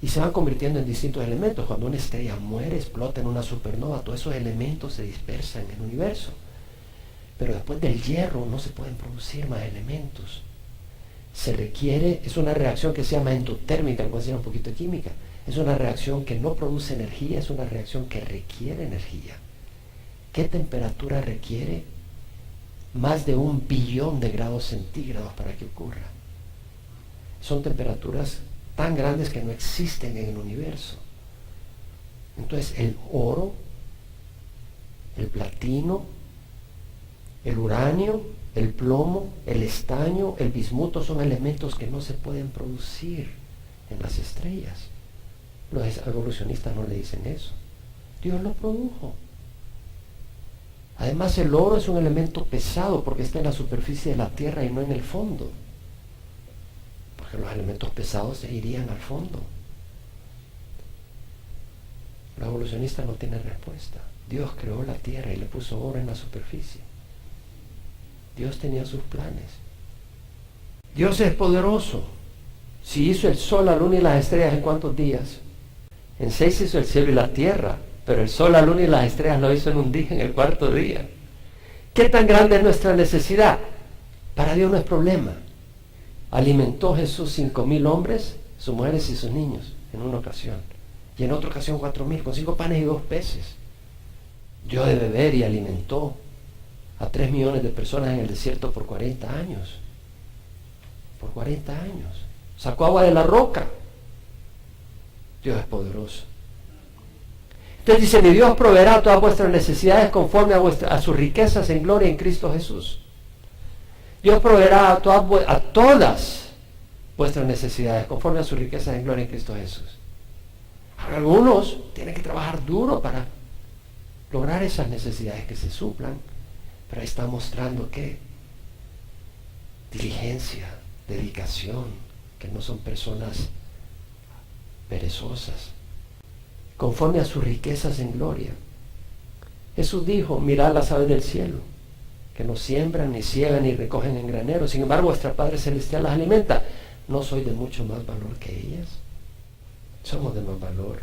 Y se van convirtiendo en distintos elementos. Cuando una estrella muere, explota en una supernova, todos esos elementos se dispersan en el universo. Pero después del hierro no se pueden producir más elementos. Se requiere, es una reacción que se llama endotérmica, voy a decir un poquito de química. Es una reacción que no produce energía, es una reacción que requiere energía. ¿Qué temperatura requiere? Más de 1 billón de grados centígrados para que ocurra. Son temperaturas tan grandes que no existen en el universo. Entonces el oro, el platino, el uranio, el plomo, el estaño, el bismuto son elementos que no se pueden producir en las estrellas. Los evolucionistas no le dicen eso. Dios lo produjo. Además, el oro es un elemento pesado porque está en la superficie de la tierra y no en el fondo. Porque los elementos pesados se irían al fondo. Los evolucionistas no tienen respuesta. Dios creó la tierra y le puso oro en la superficie. Dios tenía sus planes. Dios es poderoso. Si hizo el sol, la luna y las estrellas, ¿en cuántos días? En 6 hizo el cielo y la tierra, pero el sol, la luna y las estrellas lo hizo en un día, en el 4º día. ¿Qué tan grande es nuestra necesidad? Para Dios no es problema. Alimentó Jesús 5,000 hombres, sus mujeres y sus niños, en una ocasión. Y en otra ocasión 4,000, con 5 panes y 2 peces. Dio de beber y alimentó a 3 millones de personas en el desierto por 40 años. Por 40 años. Sacó agua de la roca. Dios es poderoso. Entonces dice, mi Dios proveerá todas vuestras necesidades conforme a sus riquezas en gloria en Cristo Jesús. Dios proveerá a todas vuestras necesidades conforme a sus riquezas en gloria en Cristo Jesús. Ahora, algunos tienen que trabajar duro para lograr esas necesidades que se suplan, pero ahí está mostrando que diligencia, dedicación, que no son personas perezosas, conforme a sus riquezas en gloria. Jesús dijo, mirad las aves del cielo, que no siembran, ni ciegan, ni recogen en graneros, sin embargo vuestra Padre Celestial las alimenta. ¿No soy de mucho más valor que ellas? Somos de más valor.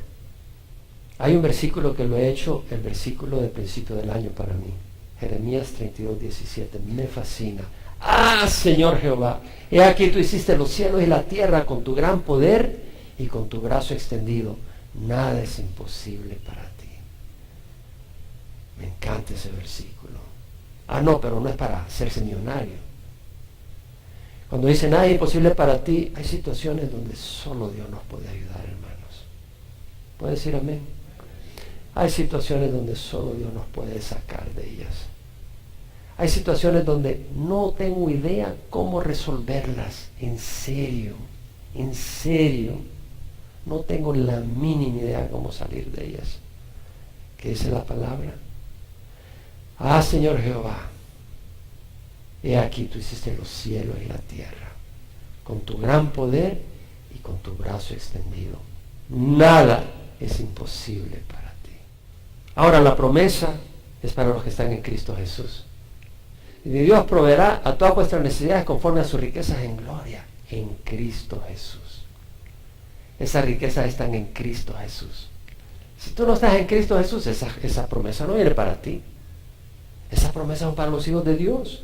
Hay un versículo que lo he hecho, el versículo del principio del año para mí, Jeremías 32:17, me fascina. ¡Ah, Señor Jehová! He aquí tú hiciste los cielos y la tierra con tu gran poder y con tu brazo extendido. Nada es imposible para ti. Me encanta ese versículo. Ah, no, pero no es para hacerse millonario. Cuando dice nada es imposible para ti, hay situaciones donde solo Dios nos puede ayudar, hermanos. ¿Puede decir amén? Hay situaciones donde solo Dios nos puede sacar de ellas. Hay situaciones donde no tengo idea cómo resolverlas. En serio. No tengo la mínima idea cómo salir de ellas. ¿Qué dice la palabra? Ah, Señor Jehová, he aquí tú hiciste los cielos y la tierra, con tu gran poder y con tu brazo extendido. Nada es imposible para ti. Ahora la promesa es para los que están en Cristo Jesús. Y Dios proveerá a todas vuestras necesidades conforme a sus riquezas en gloria, en Cristo Jesús. Esas riquezas están en Cristo Jesús. Si tú no estás en Cristo Jesús, esa promesa no viene para ti. Esas promesas son para los hijos de Dios.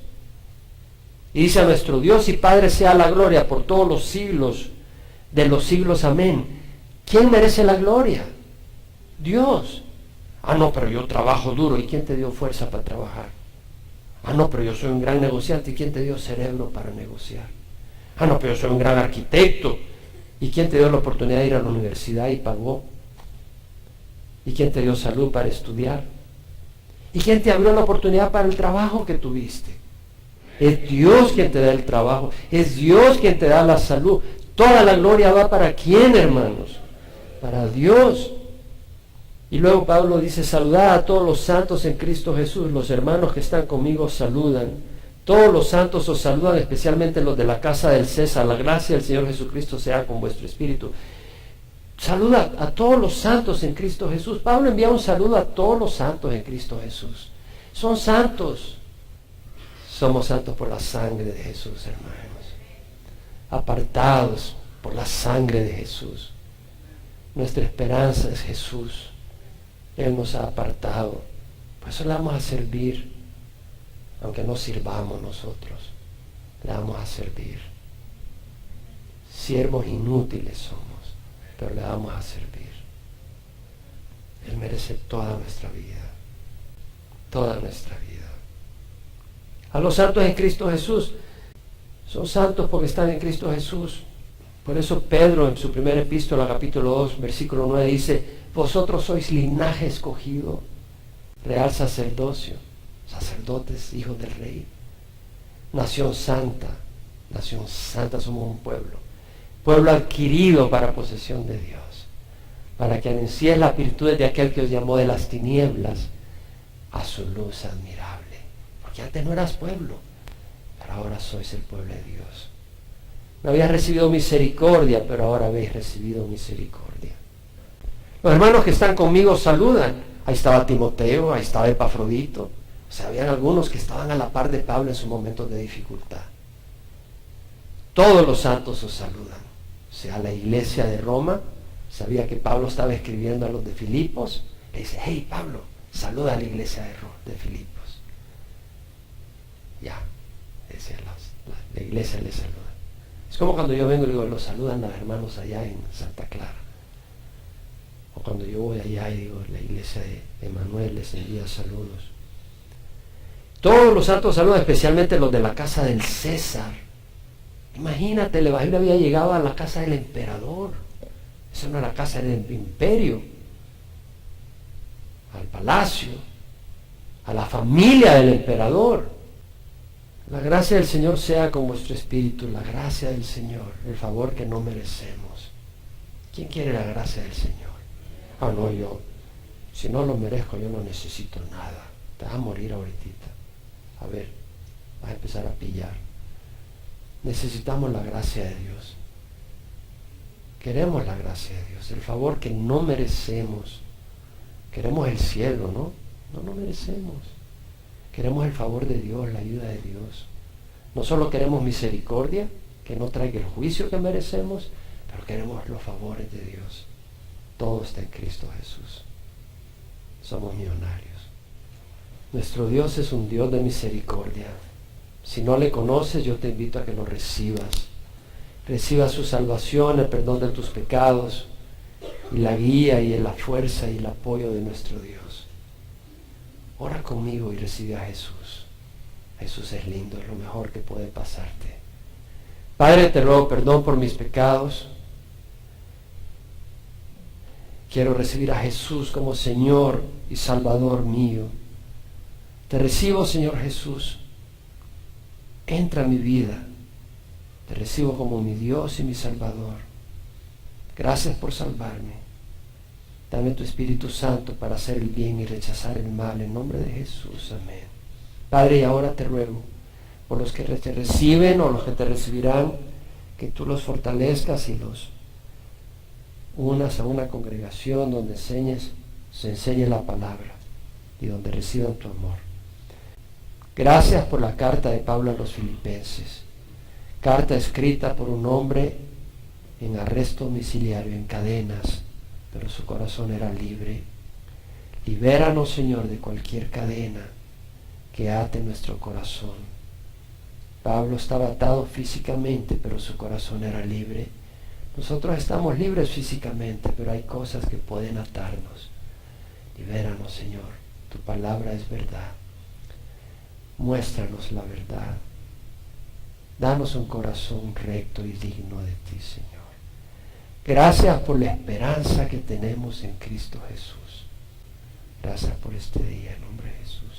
Y dice a nuestro Dios y Padre sea la gloria por todos los siglos de los siglos. Amén. ¿Quién merece la gloria? Dios. Ah, no, pero yo trabajo duro. ¿Y quién te dio fuerza para trabajar? Ah, no, pero yo soy un gran negociante. ¿Y quién te dio cerebro para negociar? Ah, no, pero yo soy un gran arquitecto. ¿Y quién te dio la oportunidad de ir a la universidad y pagó ¿Y quién te dio salud para estudiar? ¿Y quién te abrió la oportunidad para el trabajo que tuviste? Es Dios quien te da el trabajo. Es Dios quien te da la salud. Toda la gloria va para ¿quién, hermanos? Para Dios. Y luego Pablo dice, saludad a todos los santos en Cristo Jesús. Los hermanos que están conmigo saludan. Todos los santos os saludan, especialmente los de la casa del César. La gracia del Señor Jesucristo sea con vuestro espíritu. Saluda a todos los santos en Cristo Jesús. Pablo envía un saludo a todos los santos en Cristo Jesús. Son santos. Somos santos por la sangre de Jesús, hermanos. Apartados por la sangre de Jesús. Nuestra esperanza es Jesús. Él nos ha apartado. Por eso le vamos a servir. Aunque no sirvamos nosotros, le vamos a servir. Siervos inútiles somos, pero le vamos a servir. Él merece toda nuestra vida. Toda nuestra vida. A los santos en Cristo Jesús. Son santos porque están en Cristo Jesús. Por eso Pedro en su primera epístola, capítulo 2, versículo 9 dice, vosotros sois linaje escogido, real sacerdocio, sacerdotes, hijos del rey, nación santa somos un pueblo adquirido para posesión de Dios, para que anunciéis las virtudes de aquel que os llamó de las tinieblas a su luz admirable. Porque antes no eras pueblo, pero ahora sois el pueblo de Dios. No habías recibido misericordia, pero ahora habéis recibido misericordia. Los hermanos que están conmigo saludan. Ahí estaba Timoteo, ahí estaba Epafrodito. O sea, habían algunos que estaban a la par de Pablo en sus momentos de dificultad. Todos los santos os saludan. O sea, la iglesia de Roma sabía que Pablo estaba escribiendo a los de Filipos. Le dice, hey Pablo, saluda a la iglesia de Filipos. Ya, decía la iglesia le saluda. Es como cuando yo vengo y digo, los saludan los hermanos allá en Santa Clara. O cuando yo voy allá y digo, la iglesia de Emanuel les envía saludos. Todos los santos saludan, especialmente los de la casa del César. Imagínate, el evangelio había llegado a la casa del emperador. Esa no era la casa del imperio. Al palacio, a la familia del emperador. La gracia del Señor sea con vuestro espíritu, la gracia del Señor, el favor que no merecemos. ¿Quién quiere la gracia del Señor? Ah, no, yo, si no lo merezco, yo no necesito nada. Te vas a morir ahorita. A ver, vas a empezar a pillar. Necesitamos la gracia de Dios. Queremos la gracia de Dios, el favor que no merecemos. Queremos el cielo, ¿no? No lo merecemos. Queremos el favor de Dios, la ayuda de Dios. No solo queremos misericordia, que no traiga el juicio que merecemos, pero queremos los favores de Dios. Todo está en Cristo Jesús. Somos millonarios. Nuestro Dios es un Dios de misericordia. Si no le conoces, yo te invito a que lo recibas. Reciba su salvación, el perdón de tus pecados, y la guía y la fuerza y el apoyo de nuestro Dios. Ora conmigo y recibe a Jesús. Jesús es lindo, es lo mejor que puede pasarte. Padre, te ruego perdón por mis pecados. Quiero recibir a Jesús como Señor y Salvador mío. Te recibo, Señor Jesús. Entra en mi vida. Te recibo como mi Dios y mi Salvador. Gracias por salvarme. Dame tu Espíritu Santo para hacer el bien y rechazar el mal. En nombre de Jesús. Amén. Padre, y ahora te ruego por los que te reciben o los que te recibirán, que tú los fortalezcas y los unas a una congregación donde se enseñe la palabra y donde reciban tu amor. Gracias por la carta de Pablo a los Filipenses. Carta escrita por un hombre en arresto domiciliario, en cadenas, pero su corazón era libre. Libéranos, Señor, de cualquier cadena que ate nuestro corazón. Pablo estaba atado físicamente, pero su corazón era libre. Nosotros estamos libres físicamente, pero hay cosas que pueden atarnos. Libéranos, Señor. Tu palabra es verdad. Muéstranos la verdad. Danos un corazón recto y digno de ti, Señor. Gracias por la esperanza que tenemos en Cristo Jesús. Gracias por este día, en nombre de Jesús.